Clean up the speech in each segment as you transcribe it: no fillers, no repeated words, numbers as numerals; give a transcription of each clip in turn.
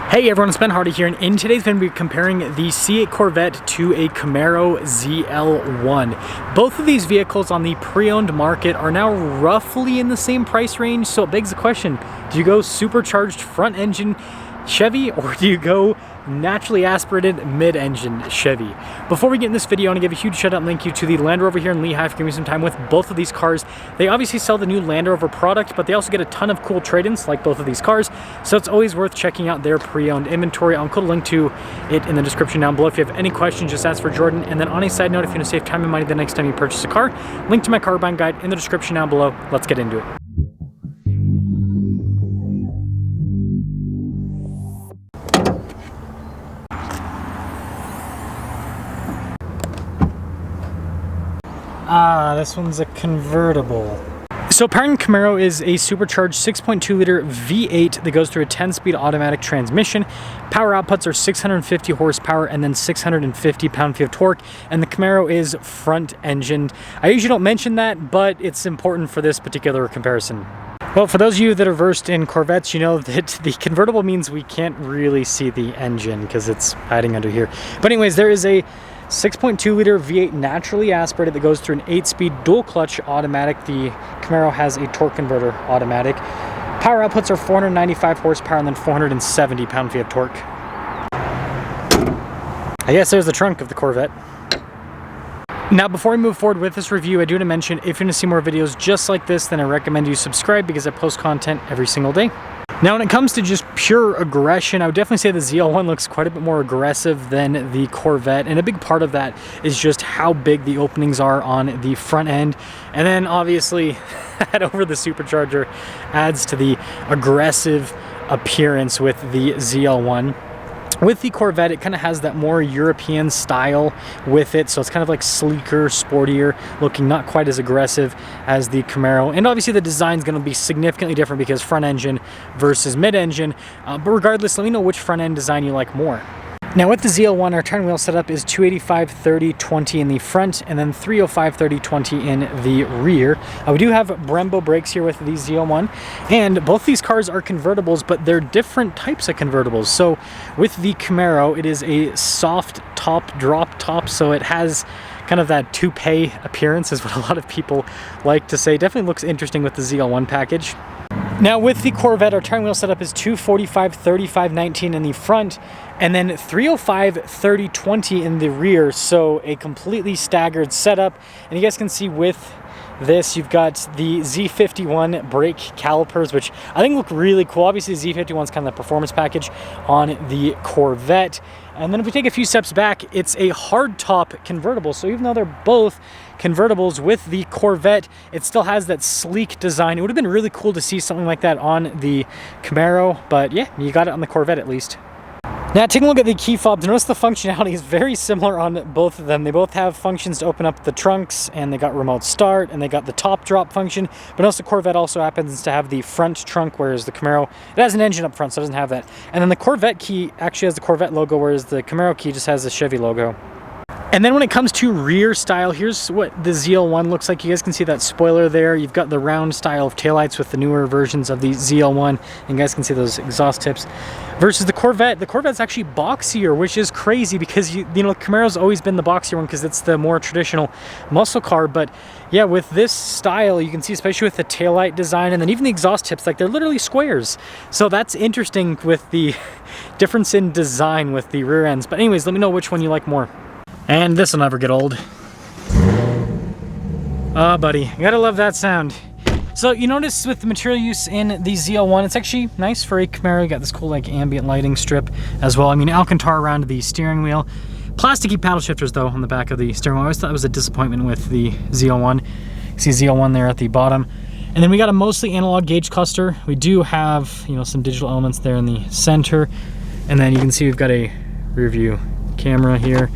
Hey everyone, it's Ben Hardy here, and in today's video we're comparing the C8 Corvette to a Camaro ZL1. Both of these vehicles on the pre-owned market are now roughly in the same price range, so it begs the question, do you go supercharged front engine Chevy or do you go naturally aspirated mid-engine Chevy? Before we get in this video, I want to give a huge shout out and thank you to the Land Rover here in Lehigh for giving me some time with both of these cars. They obviously sell the new Land Rover product, but they also get a ton of cool trade-ins like both of these cars, so it's always worth checking out their pre-owned inventory. I'll include a link to it in the description down below. If you have any questions, just ask for Jordan. And then on a side note, if you want to save time and money the next time you purchase a car, link to my car buying guide in the description down below. Let's get into it. This one's a convertible. So Parent Camaro is a supercharged 6.2 liter V8 that goes through a 10-speed automatic transmission. Power outputs are 650 horsepower and then 650 pound-feet of torque, and the Camaro is front-engined. I usually don't mention that, but it's important for this particular comparison. Well, for those of you that are versed in Corvettes, you know that the convertible means we can't really see the engine because it's hiding under here. But anyways, there is a 6.2 liter V8 naturally aspirated that goes through an 8-speed dual clutch automatic. The Camaro has a torque converter automatic. Power outputs are 495 horsepower and then 470 pound-feet of torque. I guess there's the trunk of the Corvette. Now, before we move forward with this review, I do want to mention if you want to see more videos just like this, then I recommend you subscribe because I post content every single day. Now, when it comes to just pure aggression, I would definitely say the ZL1 looks quite a bit more aggressive than the Corvette, and a big part of that is just how big the openings are on the front end, and then obviously that over the supercharger adds to the aggressive appearance with the ZL1. With the Corvette, it kind of has that more European style with it, so it's kind of like sleeker, sportier looking, not quite as aggressive as the Camaro. And obviously the design is going to be significantly different because front engine versus mid-engine, but regardless, let me know which front end design you like more. Now with the ZL1, our turn wheel setup is 285, 30, 20 in the front, and then 305, 30, 20 in the rear. We do have Brembo brakes here with the ZL1, and both these cars are convertibles, but they're different types of convertibles. So with the Camaro, it is a soft top, drop top, so it has kind of that toupee appearance is what a lot of people like to say. Definitely looks interesting with the ZL1 package. Now with the Corvette, our turn wheel setup is 245, 35, 19 in the front, and then 305, 30, 20 in the rear, so a completely staggered setup. And you guys can see with this, you've got the Z51 brake calipers, which I think look really cool. Obviously, the Z51 is kind of the performance package on the Corvette. And then if we take a few steps back, it's a hardtop convertible. So even though they're both convertibles, with the Corvette, it still has that sleek design. It would have been really cool to see something like that on the Camaro, but yeah, you got it on the Corvette at least. Now, taking a look at the key fobs, notice the functionality is very similar on both of them. They both have functions to open up the trunks, and they got remote start, and they got the top drop function. But notice the Corvette also happens to have the front trunk, whereas the Camaro, it has an engine up front, so it doesn't have that. And then the Corvette key actually has the Corvette logo, whereas the Camaro key just has the Chevy logo. And then when it comes to rear style, here's what the ZL1 looks like. You guys can see that spoiler there. You've got the round style of taillights with the newer versions of the ZL1. And you guys can see those exhaust tips. Versus the Corvette. The Corvette's actually boxier, which is crazy because, you know, Camaro's always been the boxier one because it's the more traditional muscle car. But yeah, with this style, you can see especially with the taillight design and then even the exhaust tips, like they're literally squares. So that's interesting with the difference in design with the rear ends. But anyways, let me know which one you like more. And this will never get old. Oh, buddy, you gotta love that sound. So you notice with the material use in the ZL1, it's actually nice for a Camaro. You got this cool like ambient lighting strip as well. I mean, Alcantara around the steering wheel. Plasticky paddle shifters though on the back of the steering wheel. I always thought it was a disappointment with the ZL1. You see ZL1 there at the bottom. And then we got a mostly analog gauge cluster. We do have, you know, some digital elements there in the center. And then you can see we've got a rear view camera here.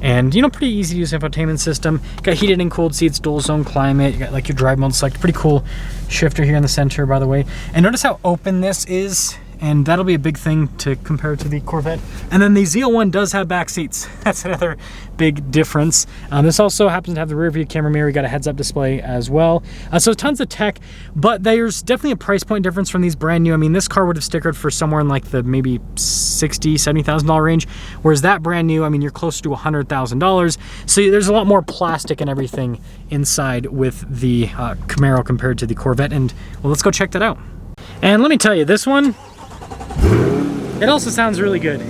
And, you know, pretty easy to use infotainment system. Got heated and cooled seats, dual zone climate. You got like your drive mode select. Pretty cool shifter here in the center, by the way. And notice how open this is and that'll be a big thing to compare to the Corvette. And then the ZL1 does have back seats. That's another big difference. This also happens to have the rear view camera mirror. You got a heads-up display as well. So tons of tech, but there's definitely a price point difference from these brand new. I mean, this car would have stickered for somewhere in like the maybe $60,000, $70,000 range, whereas that brand new, I mean, you're closer to $100,000. So there's a lot more plastic and everything inside with the Camaro compared to the Corvette. And well, let's go check that out. And let me tell you, this one, it also sounds really good.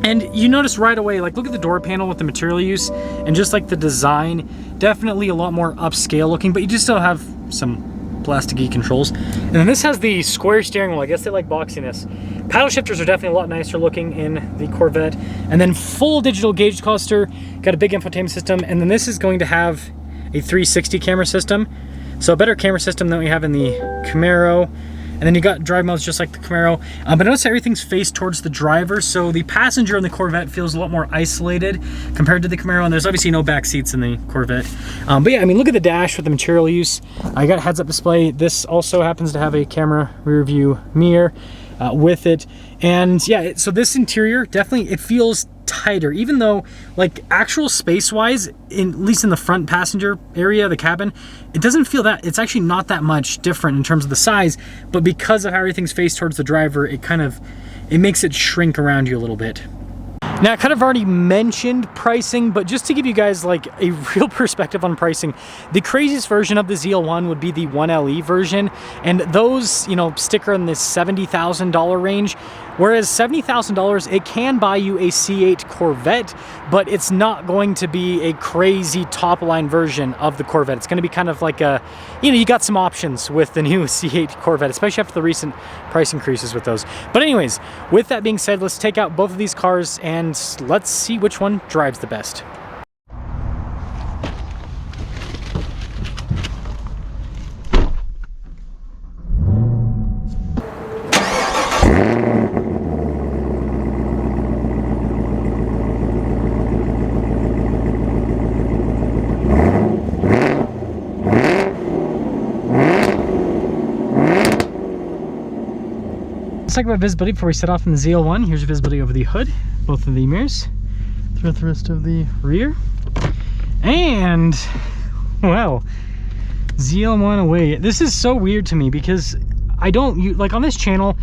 And you notice right away, like, look at the door panel with the material use and just like the design, definitely a lot more upscale looking, but you just still have some plasticky controls. And then this has the square steering wheel. I guess they like boxiness. Paddle shifters are definitely a lot nicer looking in the Corvette. And then full digital gauge cluster, got a big infotainment system, and then this is going to have a 360 camera system. So a better camera system than we have in the Camaro. And then you got drive modes just like the Camaro. But notice everything's faced towards the driver, so the passenger in the Corvette feels a lot more isolated compared to the Camaro, and there's obviously no back seats in the Corvette. But yeah, I mean, look at the dash with the material use. I got a heads-up display. This also happens to have a camera rear view mirror with it. And yeah, so this interior, definitely, it feels tighter, even though like actual space wise, at least in the front passenger area, the cabin, it doesn't feel that, it's actually not that much different in terms of the size, but because of how everything's faced towards the driver, it makes it shrink around you a little bit. Now, I kind of already mentioned pricing, but just to give you guys like a real perspective on pricing, the craziest version of the ZL1 would be the 1LE version, and those, you know, sticker in the $70,000 range, whereas $70,000, it can buy you a C8 Corvette, but it's not going to be a crazy top-line version of the Corvette. It's going to be kind of like a, you know, you got some options with the new C8 Corvette, especially after the recent price increases with those. But anyways, with that being said, let's take out both of these cars and let's see which one drives the best. Let's talk about visibility before we set off in the ZL1. Here's your visibility over the hood, both of the mirrors, throughout the rest of the rear. And, well, ZL1 away. This is so weird to me because I don't, like on this channel,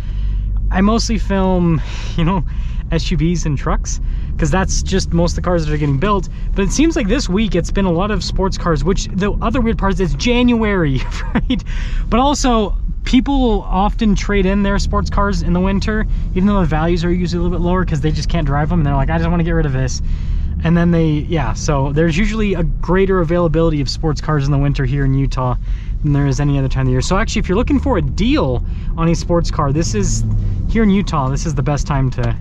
I mostly film, you know, SUVs and trucks, because that's just most of the cars that are getting built. But it seems like this week it's been a lot of sports cars, which the other weird part is it's January, right? But also, people often trade in their sports cars in the winter, even though the values are usually a little bit lower because they just can't drive them. And they're like, I just want to get rid of this. And then they, yeah, so there's usually a greater availability of sports cars in the winter here in Utah than there is any other time of the year. So actually, if you're looking for a deal on a sports car, this is, here in Utah, this is the best time to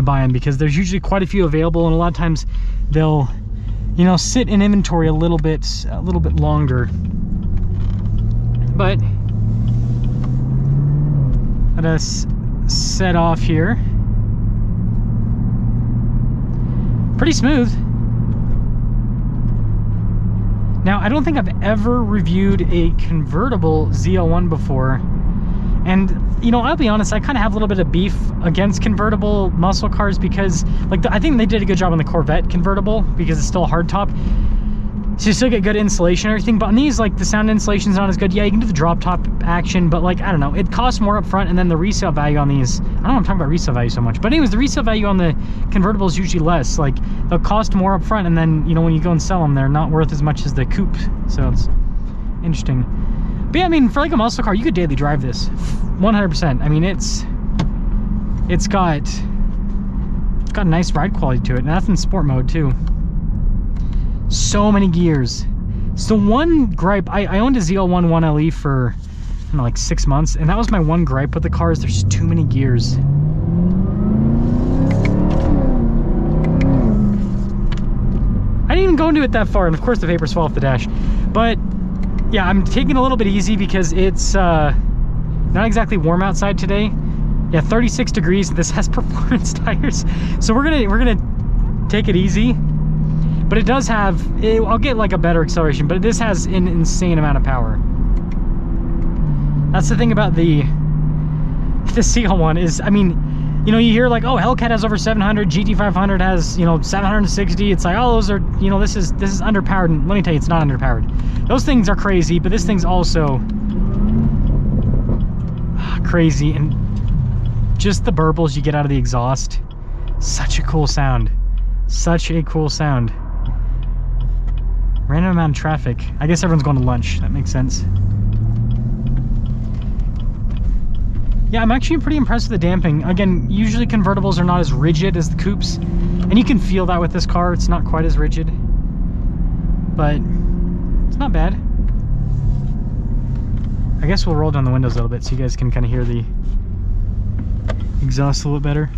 buy them, because there's usually quite a few available, and a lot of times they'll, you know, sit in inventory a little bit longer. But let us set off here. Pretty smooth. Now, I don't think I've ever reviewed a convertible ZL1 before. And, you know, I'll be honest, I kind of have a little bit of beef against convertible muscle cars because, like, I think they did a good job on the Corvette convertible because it's still a hardtop. So you still get good insulation and everything, but on these, like, the sound insulation's not as good. Yeah, you can do the drop top action, but, like, I don't know, it costs more up front, and then the resale value on these, I don't know if I'm talking about resale value so much, but anyways, the resale value on the convertible is usually less. Like, they'll cost more up front, and then, you know, when you go and sell them, they're not worth as much as the coupe. So it's interesting. But yeah, I mean, for like a muscle car, you could daily drive this 100%. I mean, it's got a nice ride quality to it, and that's in sport mode too. So many gears. So one gripe, I owned a ZL1 1LE for, I don't know, like 6 months, and that was my one gripe with the car, is there's too many gears. I didn't even go into it that far, and of course the papers fall off the dash. But yeah, I'm taking it a little bit easy because it's not exactly warm outside today. Yeah, 36 degrees. This has performance tires, so we're gonna take it easy. But it does have, I'll get like a better acceleration, but this has an insane amount of power. That's the thing about the with the ZL1 is, I mean, you know, you hear like, oh, Hellcat has over 700, GT500 has, you know, 760. It's like, oh, those are, you know, this is underpowered. And let me tell you, it's not underpowered. Those things are crazy, but this thing's also crazy. And just the burbles you get out of the exhaust, such a cool sound. Such a cool sound. Random amount of traffic. I guess everyone's going to lunch. That makes sense. Yeah, I'm actually pretty impressed with the damping. Again, usually convertibles are not as rigid as the coupes, and you can feel that with this car. It's not quite as rigid, but it's not bad. I guess we'll roll down the windows a little bit so you guys can kind of hear the exhaust a little better.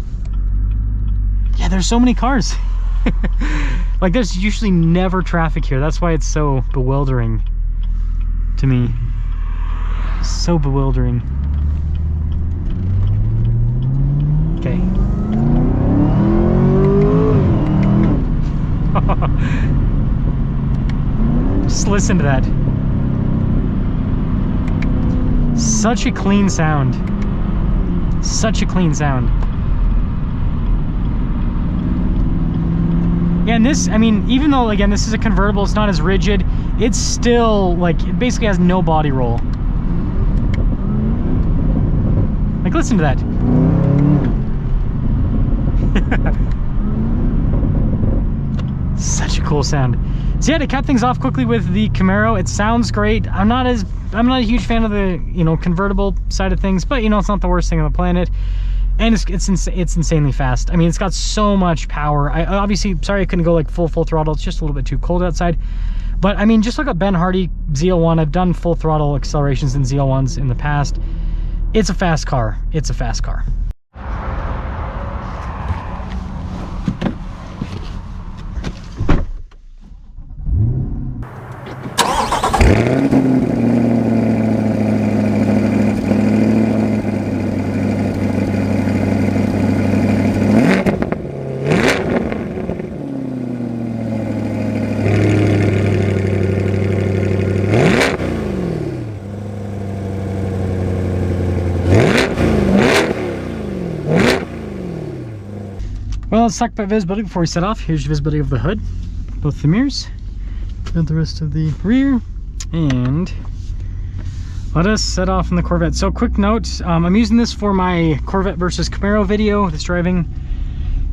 Yeah, there's so many cars. Like, there's usually never traffic here. That's why it's so bewildering to me. So bewildering. Okay. Just listen to that. Such a clean sound. Such a clean sound. Yeah, and this, I mean, even though, again, this is a convertible, it's not as rigid, it's still, like, it basically has no body roll. Like, listen to that. Such a cool sound. So yeah, to cap things off quickly with the Camaro, it sounds great. I'm not a huge fan of the, you know, convertible side of things, but you know, it's not the worst thing on the planet. And it's insanely fast. I mean, it's got so much power. I obviously, sorry I couldn't go like full throttle. It's just a little bit too cold outside. But I mean, just look at Ben Hardy ZL1. I've done full throttle accelerations in ZL1s in the past. It's a fast car. It's a fast car. Well, let's talk about visibility before we set off. Here's your visibility of the hood, both the mirrors, and the rest of the rear, and let us set off in the Corvette. So quick note, I'm using this for my Corvette versus Camaro video, this driving,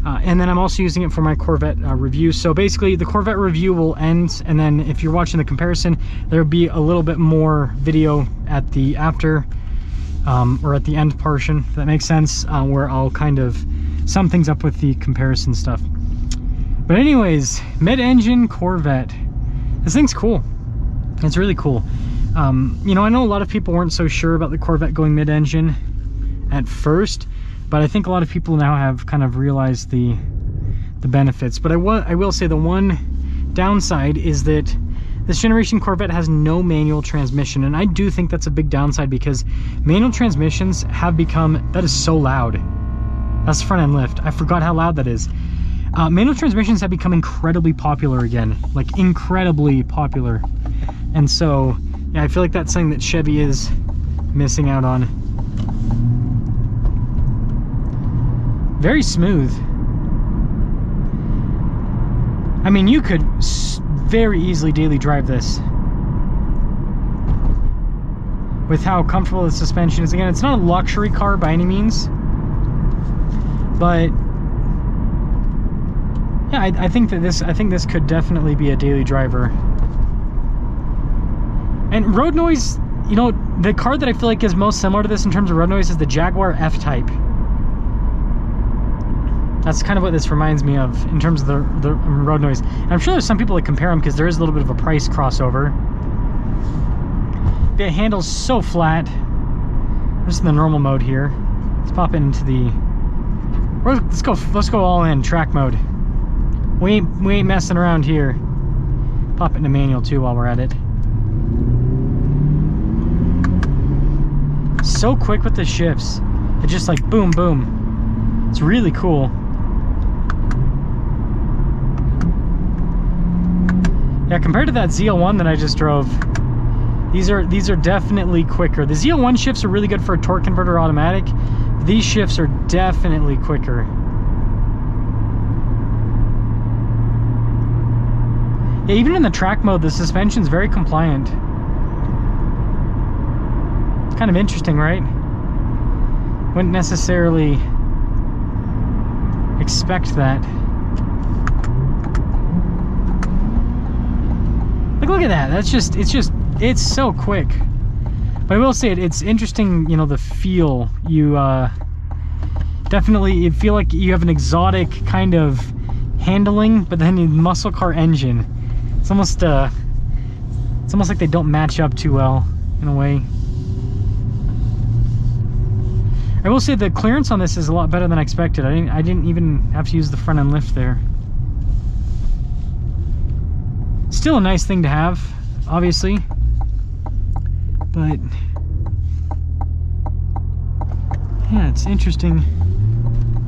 and then I'm also using it for my Corvette review. So basically the Corvette review will end, and then if you're watching the comparison, there'll be a little bit more video at the after, or at the end portion, if that makes sense, where I'll kind of sum things up with the comparison stuff. But anyways, mid-engine Corvette. This thing's cool. It's really cool. You know, I know a lot of people weren't so sure about the Corvette going mid-engine at first, but I think a lot of people now have kind of realized the benefits. But I will say the one downside is that this generation Corvette has no manual transmission, and I do think that's a big downside because manual transmissions have become, that is so loud. That's front end lift. I forgot how loud that is. Manual transmissions have become incredibly popular again, like incredibly popular. And so, yeah, I feel like that's something that Chevy is missing out on. Very smooth. I mean, you could very easily daily drive this with how comfortable the suspension is. Again, it's not a luxury car by any means, but yeah, I think this could definitely be a daily driver. And road noise, you know, the car that I feel like is most similar to this in terms of road noise is the Jaguar F-Type. That's kind of what this reminds me of in terms of the road noise. And I'm sure there's some people that compare them because there is a little bit of a price crossover. The handle's so flat. Just in the normal mode here. Let's pop into the. Let's go all in track mode. We ain't messing around here. Pop it into manual too while we're at it. So quick with the shifts. It's just like boom, boom. It's really cool. Yeah, compared to that ZL1 that I just drove, these are definitely quicker. The ZL1 shifts are really good for a torque converter automatic, These shifts are definitely quicker. Yeah, even in the track mode, the suspension's very compliant. It's kind of interesting, right? Wouldn't necessarily expect that. Look at that. That's just, it's so quick. But I will say it's interesting, you know, the feel. You definitely, you feel like you have an exotic kind of handling, but then a muscle car engine. It's almost like they don't match up too well in a way. I will say the clearance on this is a lot better than I expected. I didn't even have to use the front end lift there. Still a nice thing to have, obviously, but yeah, it's interesting.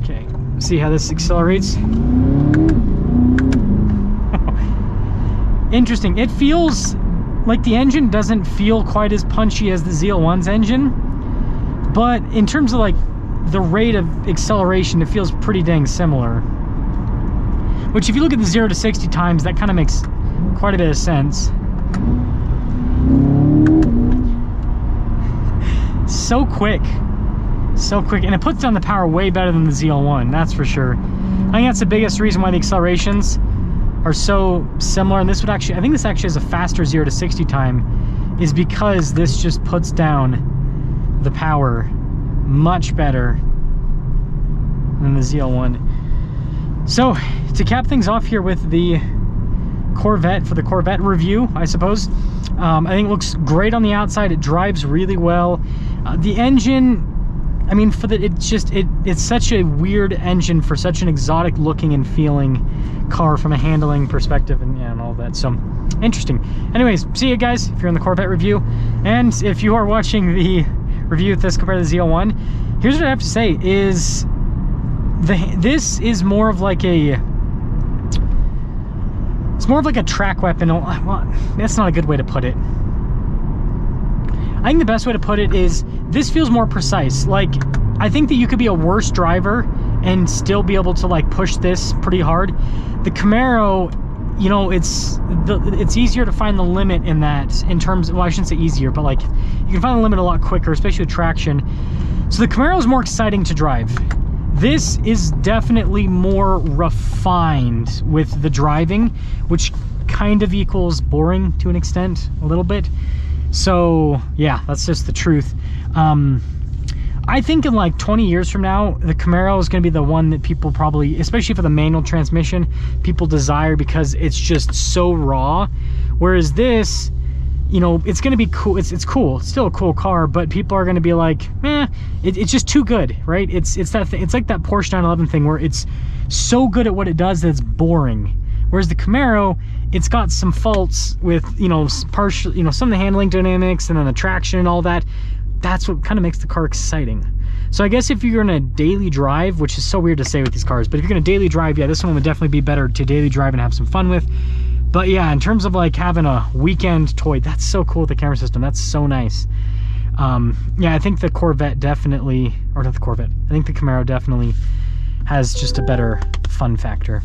Okay, see how this accelerates. Interesting. It feels like the engine doesn't feel quite as punchy as the ZL1's engine, but in terms of like the rate of acceleration, it feels pretty dang similar. Which, if you look at the 0 to 60 times, that kind of makes quite a bit of sense. So quick, and it puts down the power way better than the ZL1, that's for sure. I think that's the biggest reason why the accelerations are so similar. And this would actually, I think this actually has a faster 0 to 60 time, is because this just puts down the power much better than the ZL1. So to cap things off here with the Corvette, for the Corvette review, I suppose, I think it looks great on the outside. It drives really well. The engine, I mean, for the, it's such a weird engine for such an exotic looking and feeling car from a handling perspective, and, yeah, and all that. So interesting. Anyways, see you guys if you're in the Corvette review, and if you are watching the review of this compared to the ZL1, here's what I have to say is this is more of like a, it's more of like a track weapon. Well, that's not a good way to put it. I think the best way to put it is this feels more precise. Like, I think that you could be a worse driver and still be able to like push this pretty hard. The Camaro, you know, it's easier to find the limit in that, in terms, well, I shouldn't say easier, but like you can find the limit a lot quicker, especially with traction. So the Camaro is more exciting to drive. This is definitely more refined with the driving, which kind of equals boring to an extent, a little bit. So yeah, that's just the truth. I think in like 20 years from now, the Camaro is going to be the one that people probably, especially for the manual transmission, people desire, because it's just so raw. Whereas this, you know, it's going to be cool. It's cool. It's still a cool car, but people are going to be like, it's just too good, right? It's that thing. It's like that Porsche 911 thing where it's so good at what it does that it's boring. Whereas the Camaro, it's got some faults with, you know, partial, you know, some of the handling dynamics and then the traction and all that. That's what kind of makes the car exciting. So I guess if you're in a daily drive, which is so weird to say with these cars, but if you're going to daily drive, yeah, this one would definitely be better to daily drive and have some fun with. But yeah, in terms of like having a weekend toy, that's so cool with the camera system. That's so nice. Yeah, I think the Corvette definitely, or not the Corvette, I think the Camaro definitely has just a better fun factor.